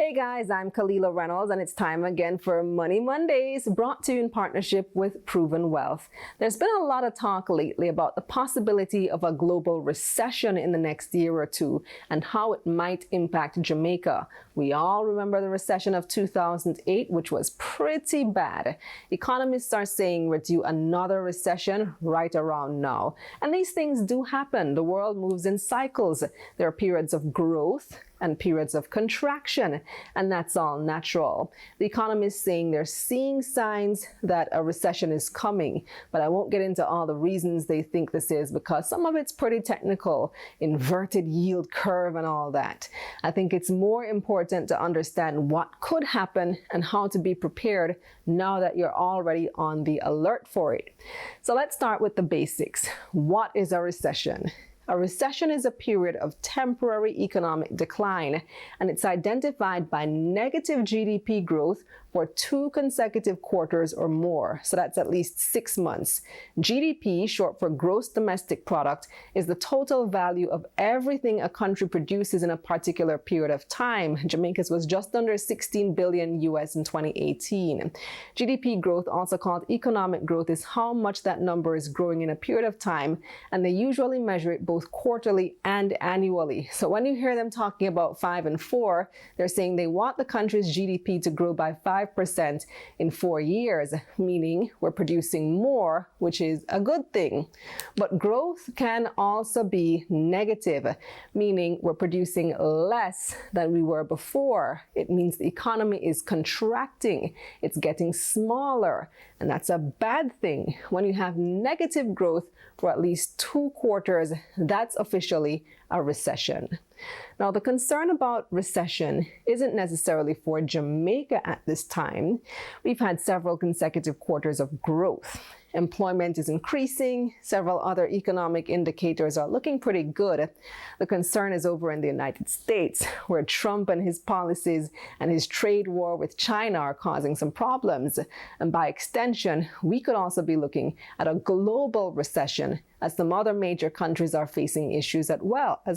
Hey guys, I'm Kalilah Reynolds, and it's time again for Money Mondays, brought to you in partnership with Proven Wealth. There's been a lot of talk lately about the possibility of a global recession in the next year or two and how it might impact Jamaica. We all remember the recession of 2008, which was pretty bad. Economists are saying we're due another recession right around now. And these things do happen. The world moves in cycles. There are periods of growth and periods of contraction, and that's all natural. The Economists saying they're seeing signs that a recession is coming, but I won't get into all the reasons they think this is because some of it's pretty technical, inverted yield curve and all that. I think it's more important to understand what could happen and how to be prepared now that you're already on the alert for it. So let's start with the basics. What is a recession? A recession is a period of temporary economic decline, and it's identified by negative GDP growth for 2 consecutive quarters or more. So that's at least 6 months. GDP, short for gross domestic product, is the total value of everything a country produces in a particular period of time. Jamaica's was just under 16 billion US in 2018. GDP growth, also called economic growth, is how much that number is growing in a period of time, and they usually measure it both quarterly and annually. So when you hear them talking about 5 and 4, they're saying they want the country's GDP to grow by 5% in 4 years, meaning we're producing more, which is a good thing. But growth can also be negative, meaning we're producing less than we were before. It means the economy is contracting, it's getting smaller, and that's a bad thing. When you have negative growth for at least 2 quarters, that's officially a recession. Now, the concern about recession isn't necessarily for Jamaica at this time. We've had several consecutive quarters of growth. Employment is increasing. Several other economic indicators are looking pretty good. The concern is over in the United States, where Trump and his policies and his trade war with China are causing some problems. And by extension, we could also be looking at a global recession, as some other major countries are facing issues as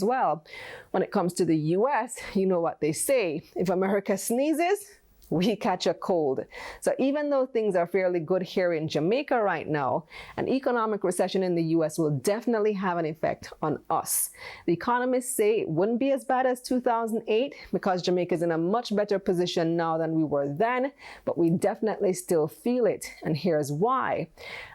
well. When it comes to the US, you know what they say: if America sneezes, we catch a cold. So even though things are fairly good here in Jamaica right now, an economic recession in the US will definitely have an effect on us. The economists say it wouldn't be as bad as 2008 because Jamaica is in a much better position now than we were then, but we definitely still feel it, and here's why.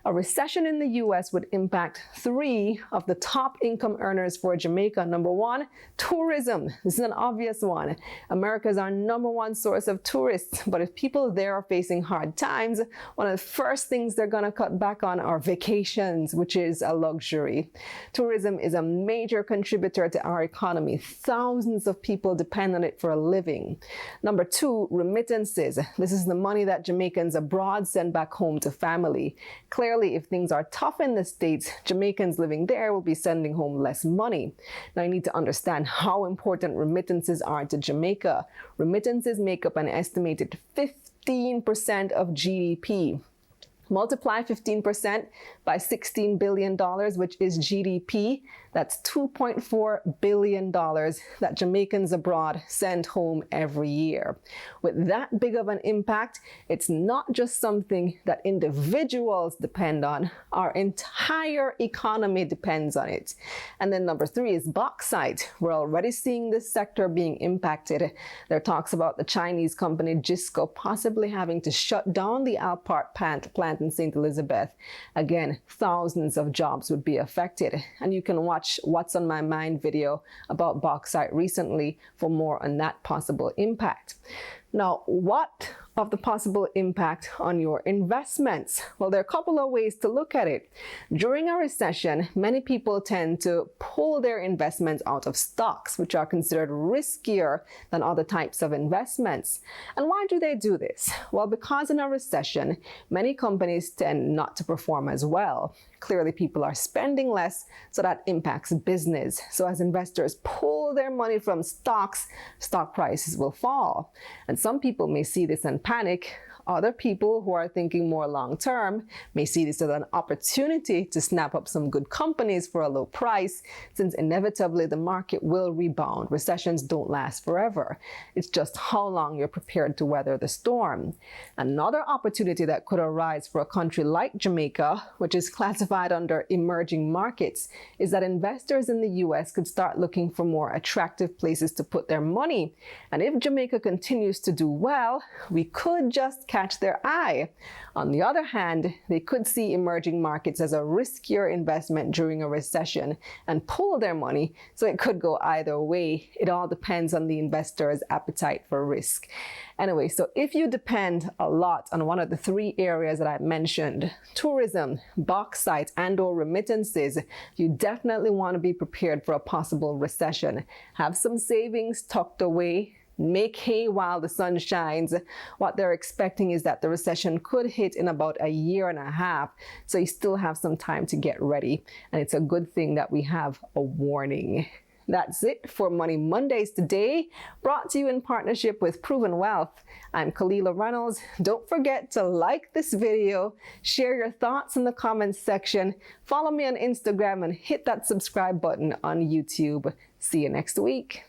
A recession in the US would impact 3 of the top income earners for Jamaica. Number 1, tourism. This is an obvious one. America is our number 1 source of tourists. But if people there are facing hard times, one of the first things they're going to cut back on are vacations, which is a luxury. Tourism is a major contributor to our economy. Thousands of people depend on it for a living. Number 2, remittances. This is the money that Jamaicans abroad send back home to family. Clearly, if things are tough in the States, Jamaicans living there will be sending home less money. Now, you need to understand how important remittances are to Jamaica. Remittances make up an estimated 15% of GDP. Multiply 15% by $16 billion, which is GDP. That's $2.4 billion that Jamaicans abroad send home every year. With that big of an impact, it's not just something that individuals depend on. Our entire economy depends on it. And then number 3 is bauxite. We're already seeing this sector being impacted. There are talks about the Chinese company Gisco possibly having to shut down the Alpart plant in St. Elizabeth. Again, thousands of jobs would be affected. And you can watch What's on My Mind video about bauxite recently for more on that possible impact. Now, what of the possible impact on your investments? Well, there are a couple of ways to look at it. During a recession, many people tend to pull their investments out of stocks, which are considered riskier than other types of investments. And why do they do this? Well, because in a recession, many companies tend not to perform as well. Clearly, people are spending less, so that impacts business. So as investors pull their money from stocks, stock prices will fall. And some people may see this and panic. Other people who are thinking more long-term may see this as an opportunity to snap up some good companies for a low price, since inevitably the market will rebound. Recessions don't last forever. It's just how long you're prepared to weather the storm. Another opportunity that could arise for a country like Jamaica, which is classified under emerging markets, is that investors in the US could start looking for more attractive places to put their money. And if Jamaica continues to do well, we could just catch their eye. On the other hand, they could see emerging markets as a riskier investment during a recession and pull their money, so it could go either way. It all depends on the investor's appetite for risk. Anyway, so if you depend a lot on one of the three areas that I mentioned, tourism, bauxite, and/or remittances, you definitely want to be prepared for a possible recession. Have some savings tucked away. Make hay while the sun shines. What they're expecting is that the recession could hit in about a year and a half, so you still have some time to get ready. And it's a good thing that we have a warning. That's it for Money Mondays today, brought to you in partnership with Proven Wealth. I'm Kalilah Reynolds. Don't forget to like this video, share your thoughts in the comments section, follow me on Instagram, and hit that subscribe button on YouTube. See you next week.